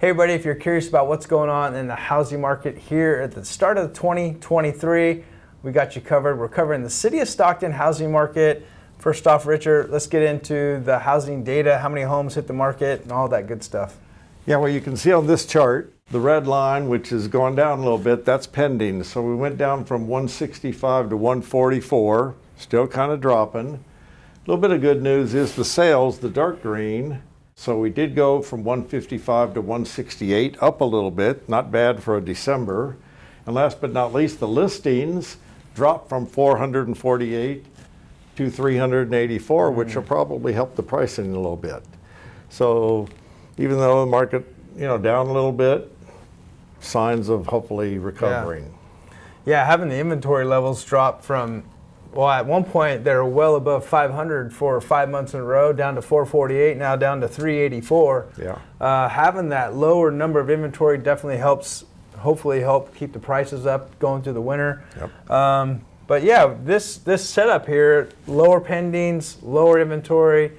Hey everybody, if you're curious about what's going on in the housing market here at the start of 2023, we got you covered. We're covering the city of Stockton housing market. First off, Richard, let's get into the housing data, how many homes hit the market and all that good stuff. Yeah, well, you can see on this chart, the red line, which has gone down a little bit, that's pending. So we went down from 165 to 144, still kind of dropping. A little bit of good news is the sales, the dark green. So we did go from 155 to 168, up a little bit, not bad for a December. And last but not least, the listings dropped from 448 to 384, which will probably help the pricing a little bit. So even though the market, down a little bit, signs of hopefully recovering. Yeah, having the inventory levels drop from, well, at one point they were well above 500 for 5 months in a row, down to 448, now down to 384. Yeah. Having that lower number of inventory definitely helps, hopefully help keep the prices up going through the winter. Yep. But yeah, this setup here, lower pendings, lower inventory,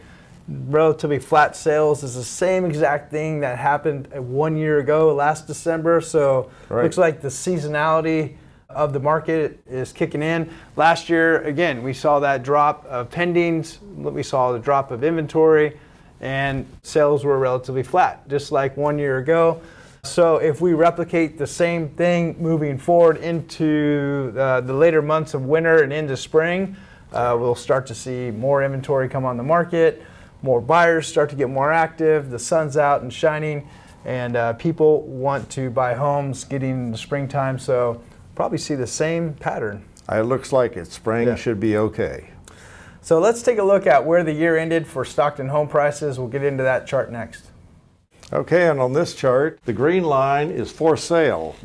relatively flat sales is the same exact thing that happened 1 year ago, last December. So right. Looks like the seasonality of the market is kicking in. Last year, again, we saw that drop of pendings, we saw the drop of inventory, and sales were relatively flat, just like 1 year ago. So if we replicate the same thing moving forward into the later months of winter and into spring, we'll start to see more inventory come on the market, more buyers start to get more active, the sun's out and shining, and people want to buy homes getting into springtime. So probably see the same pattern. It looks like it. Spring should be okay. So let's take a look at where the year ended for Stockton home prices. We'll get into that chart next. Okay, and on this chart, the green line is for sale.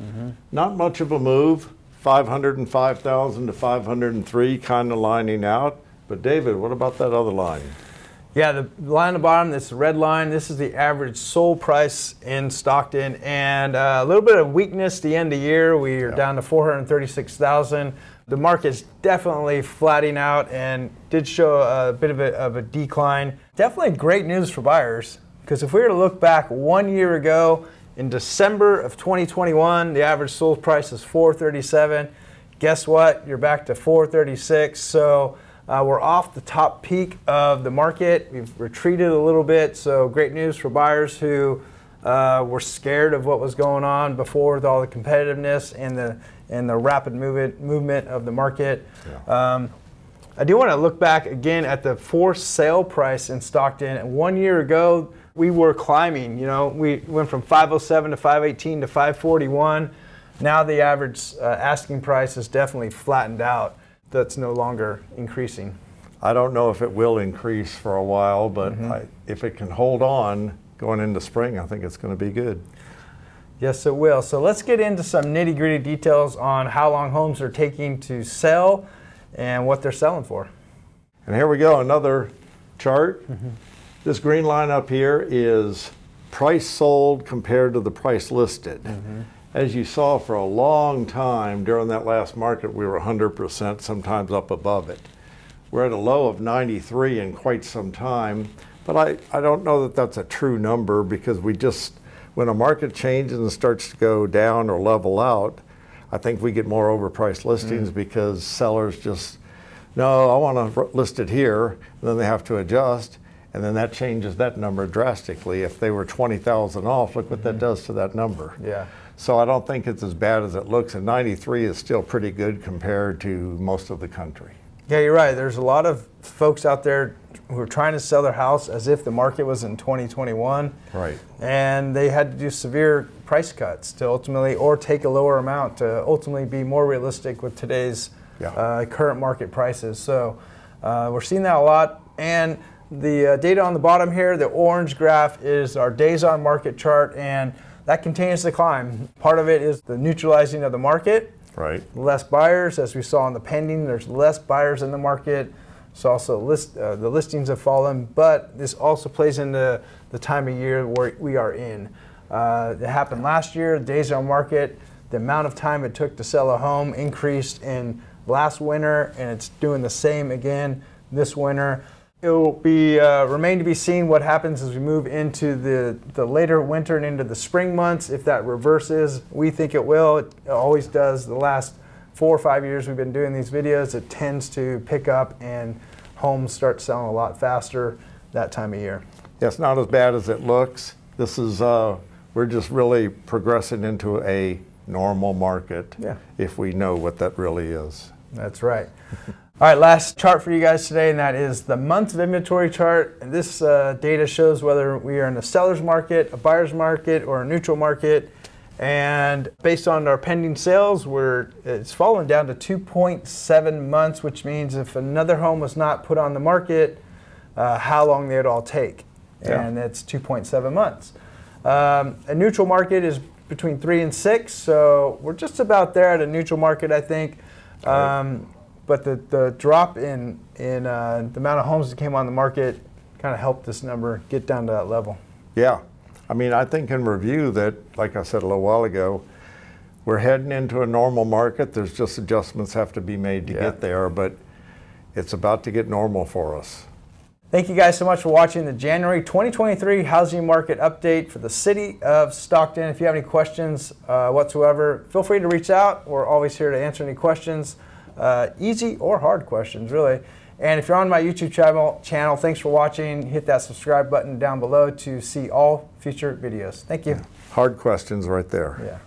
Not much of a move, 505,000 to 503, kind of lining out. But David, what about that other line? Yeah, the line on the bottom, this red line, this is the average sold price in Stockton, and a little bit of weakness the end of the year. We are down to 436,000. The market's definitely flattening out and did show a bit of a decline. Definitely great news for buyers, because if we were to look back 1 year ago, in December of 2021, the average sold price is 437. Guess what? You're back to 436. So we're off the top peak of the market. We've retreated a little bit, so great news for buyers who were scared of what was going on before with all the competitiveness and the rapid movement of the market. Yeah. I do want to look back again at the for sale price in Stockton. 1 year ago, we were climbing. We went from 507 to 518 to 541. Now the average asking price is definitely flattened out. That's no longer increasing. I don't know if it will increase for a while, but if it can hold on going into spring, I think it's going to be good. Yes, it will. So let's get into some nitty-gritty details on how long homes are taking to sell and what they're selling for. And here we go, another chart. This green line up here is price sold compared to the price listed. As you saw, for a long time during that last market, we were 100%, sometimes up above it. We're at a low of 93 in quite some time, but I don't know that that's a true number, because when a market changes and starts to go down or level out, I think we get more overpriced listings because sellers just, no, I want to list it here, and then they have to adjust, and then that changes that number drastically. If they were 20,000 off, look what that does to that number. Yeah. So I don't think it's as bad as it looks, and 93 is still pretty good compared to most of the country. Yeah, you're right. There's a lot of folks out there who are trying to sell their house as if the market was in 2021. Right. And they had to do severe price cuts to ultimately, or take a lower amount to ultimately be more realistic with today's current market prices. So we're seeing that a lot. And the data on the bottom here, the orange graph, is our days on market chart, and that continues to climb. Part of it is the neutralizing of the market. Right. Less buyers, as we saw in the pending, there's less buyers in the market. So also the listings have fallen, but this also plays into the time of year where we are in. It happened last year, days on market, the amount of time it took to sell a home increased in last winter, and it's doing the same again this winter. It will be remain to be seen what happens as we move into the later winter and into the spring months. If that reverses, we think it will. It always does. The last 4 or 5 years we've been doing these videos, it tends to pick up and homes start selling a lot faster that time of year. Yeah, it's not as bad as it looks. This is we're just really progressing into a normal market. Yeah. If we know what that really is. That's right. All right, last chart for you guys today, and that is the month of inventory chart. And this data shows whether we are in a seller's market, a buyer's market, or a neutral market. And based on our pending sales, it's fallen down to 2.7 months, which means if another home was not put on the market, how long they'd all take. Yeah. And it's 2.7 months. A neutral market is between 3 and 6, so we're just about there at a neutral market, I think. But the drop in the amount of homes that came on the market kind of helped this number get down to that level. Yeah. I mean, I think in review that, like I said a little while ago, we're heading into a normal market. There's just adjustments have to be made to get there, but it's about to get normal for us. Thank you guys so much for watching the January 2023 housing market update for the city of Stockton. If you have any questions whatsoever, feel free to reach out. We're always here to answer any questions. Easy or hard questions, really. And if you're on my YouTube channel, thanks for watching. Hit that subscribe button down below to see all future videos. Thank you. Hard questions right there. Yeah.